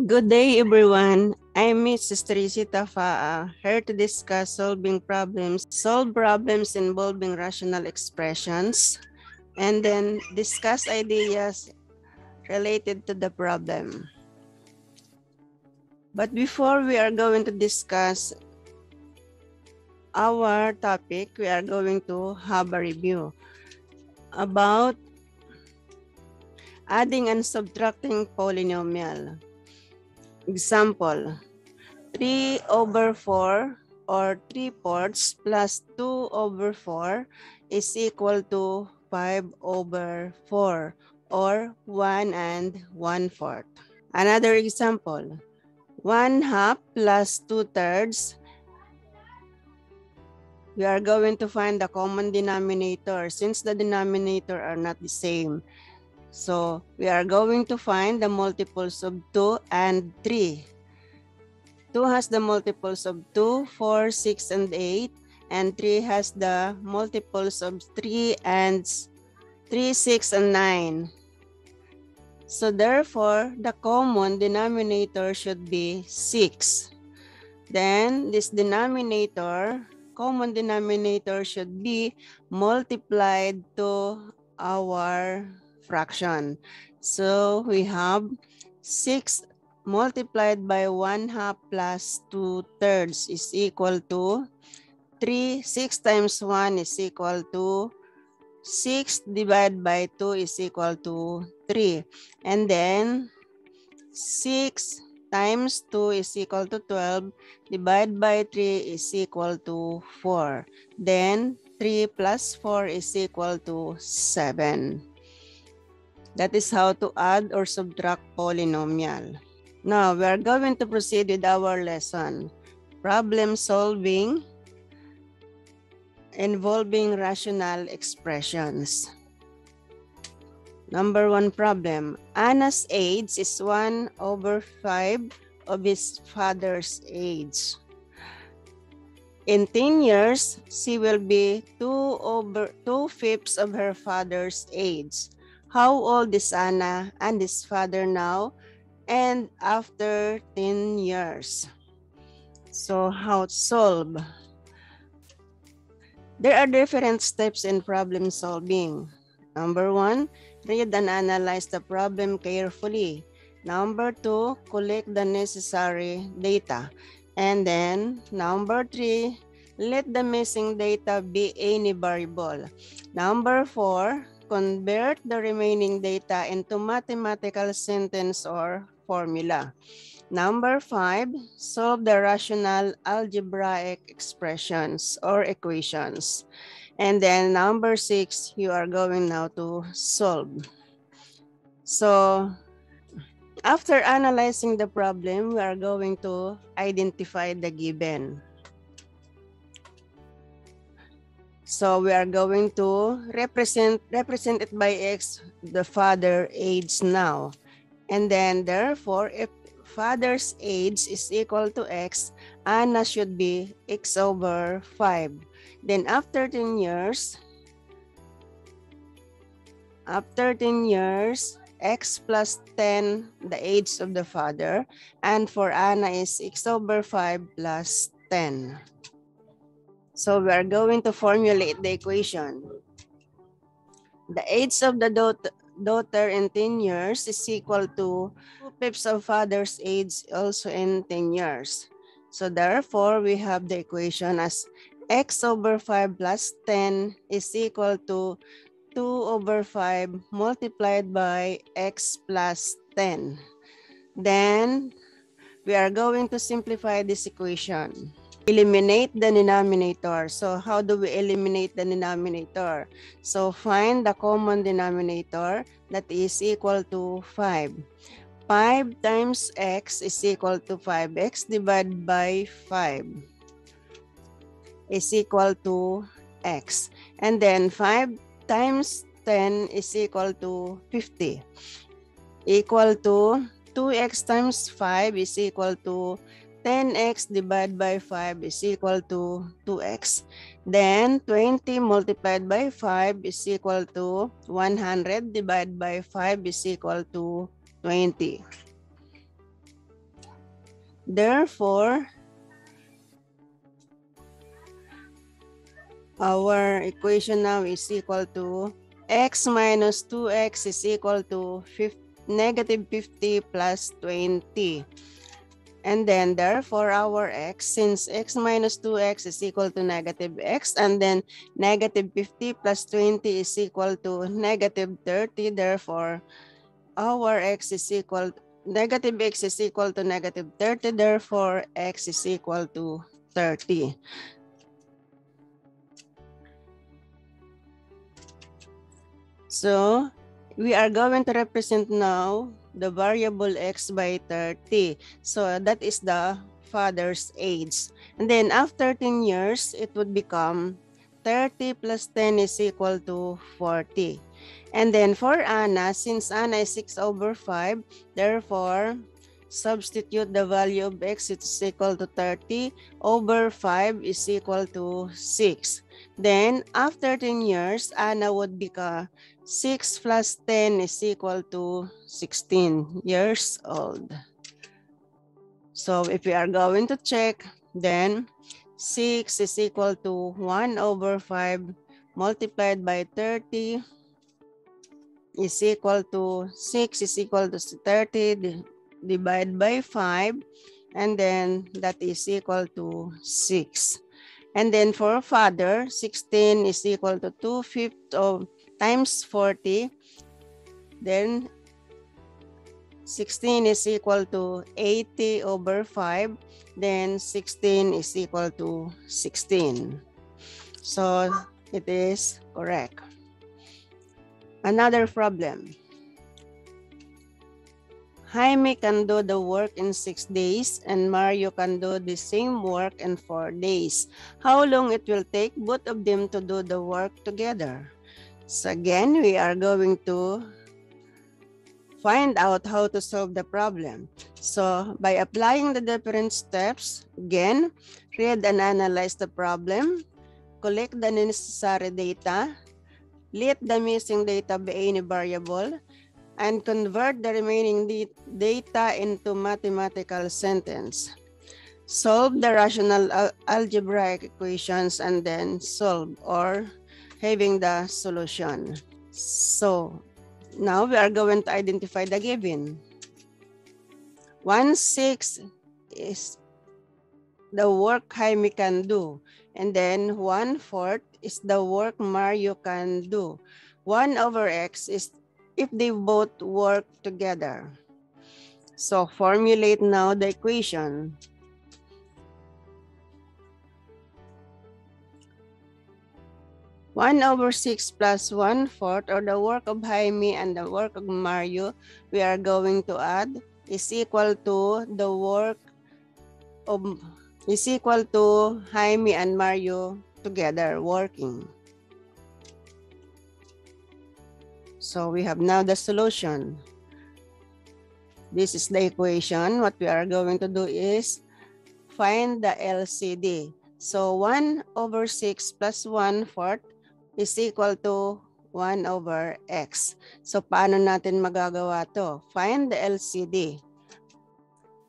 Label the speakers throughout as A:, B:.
A: Good day, everyone. I'm Miss Teresita Faa, here to discuss solve problems involving rational expressions, and then discuss ideas related to the problem. But before we are going to discuss our topic, we are going to have a review about adding and subtracting polynomial. Example, 3/4 or 3/4 plus 2/4 is equal to 5/4 or 1 1/4. Another example, 1/2 plus 2/3. We are going to find the common denominator since the denominator are not the same. So we are going to find the multiples of 2 and 3. 2 has the multiples of 2, 4, 6, and 8. And 3 has the multiples of 3, 6, and 9. So therefore, the common denominator should be 6. Then this common denominator should be multiplied to our fraction. So we have 6 multiplied by 1/2 plus 2/3 is equal to 3. 6 times 1 is equal to 6 divided by 2 is equal to 3. And then 6 times 2 is equal to 12. Divided by 3 is equal to 4. Then 3 plus 4 is equal to 7. That is how to add or subtract polynomial. Now, we are going to proceed with our lesson. Problem solving involving rational expressions. Number 1 problem. Anna's age is 1/5 of his father's age. In 10 years, she will be 2/5 of her father's age. How old is Anna and his father now and after 10 years? So how to solve? There are different steps in problem solving. Number 1, read and analyze the problem carefully. Number 2, collect the necessary data. And then number 3, let the missing data be any variable. Number 4, convert the remaining data into mathematical sentence or formula. Number 5, solve the rational algebraic expressions or equations. And then number 6, you are going now to solve. So after analyzing the problem, we are going to identify the given. So we are going to represent it by X, the father age now. And then therefore, if father's age is equal to X, Anna should be X/5. Then after 10 years, X plus 10, the age of the father, and for Anna is X/5 plus 10. So we are going to formulate the equation. The age of the daughter in 10 years is equal to 2/5 of father's age also in 10 years. So therefore, we have the equation as X/5 plus 10 is equal to 2/5 multiplied by X plus 10. Then we are going to simplify this equation. Eliminate the denominator. So how do we eliminate the denominator? So find the common denominator that is equal to 5. 5 times X is equal to 5X divided by 5 is equal to X. And then 5 times 10 is equal to 50. Equal to 2X times 5 is equal to 10x divided by 5 is equal to 2x. Then 20 multiplied by 5 is equal to 100 divided by 5 is equal to 20. Therefore, our equation now is equal to x minus 2x is equal to negative 50 plus 20. And then therefore our x, since x minus 2x is equal to negative x, and then negative 50 plus 20 is equal to negative 30, therefore our x is equal, negative x is equal to negative 30, therefore x is equal to 30. So we are going to represent now the variable x by 30. So that is the father's age. And then after 10 years, it would become 30 plus 10 is equal to 40. And then for Anna, since Anna is 6 over 5, therefore, substitute the value of x, it is equal to 30 over 5 is equal to 6. Then after 10 years, Anna would become 6 plus 10 is equal to 16 years old. So if we are going to check, then 6 is equal to 1 over 5 multiplied by 30 is equal to 6 is equal to 30 divided by 5, and then that is equal to 6. And then for father, 16 is equal to 2/5 times 40. Then 16 is equal to 80 over 5. Then 16 is equal to 16. So it is correct. Another problem. Jaime can do the work in 6 days and Mario can do the same work in 4 days. How long it will take both of them to do the work together? So again, we are going to find out how to solve the problem. So by applying the different steps, again, read and analyze the problem, collect the necessary data, let the missing data be any variable, and convert the remaining data into mathematical sentence. Solve the rational algebraic equations and then solve or having the solution. So now we are going to identify the given. 1/6 is the work Jaime can do. And then 1/4 is the work Mario can do. 1 over x is if they both work together. So formulate now the equation. One over 6 plus 1/4, or the work of Jaime and the work of Mario, we are going to add is equal to the work of is equal to Jaime and Mario together working. So we have now the solution. This is the equation. What we are going to do is find the LCD. So 1 over 6 plus 1/4 is equal to 1 over x. So paano natin magagawa to? Find the LCD.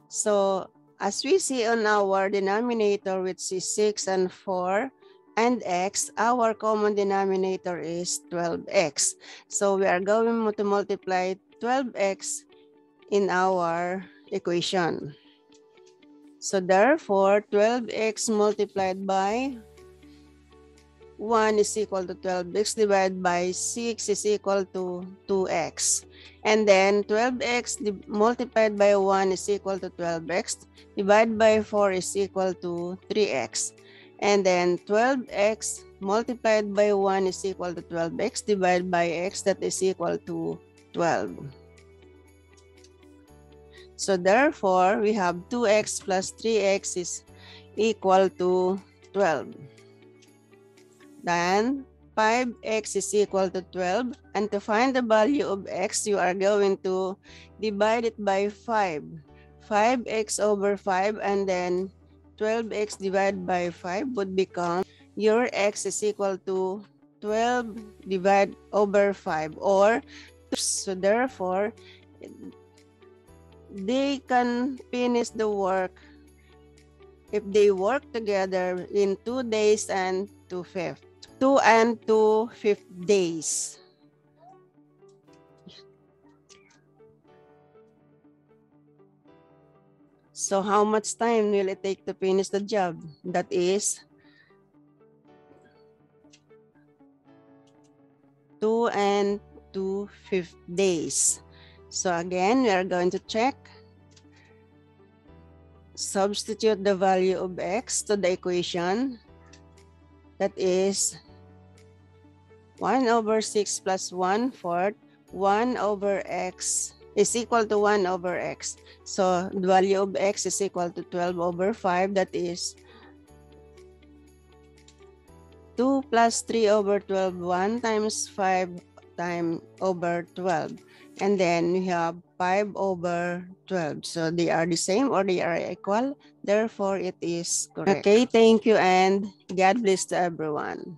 A: So as we see on our denominator, which is 6 and 4, and x, our common denominator is 12x. So we are going to multiply 12x in our equation. So therefore, 12x multiplied by 1 is equal to 12x divided by 6 is equal to 2x. And then 12x multiplied by 1 is equal to 12x divided by 4 is equal to 3x. And then 12x multiplied by 1 is equal to 12x divided by x, that is equal to 12. So therefore, we have 2x plus 3x is equal to 12. Then 5x is equal to 12. And to find the value of x, you are going to divide it by 5. 5x over 5, and then 12x divided by 5 would become your x is equal to 12 divided over 5, or so therefore they can finish the work if they work together in 2 days and 2/5. 2 and 2/5 days. So how much time will it take to finish the job? That is 2 and 2/5 days. So again, we are going to check. Substitute the value of x to the equation. That is 1/6 plus 1/4. 1/x is equal to 1/x. So the value of x is equal to 12/5. That is 2 plus 3/12. 1 times 5 over 12. And then we have 5/12. So they are the same or they are equal. Therefore, it is correct. Okay, thank you and God bless to everyone.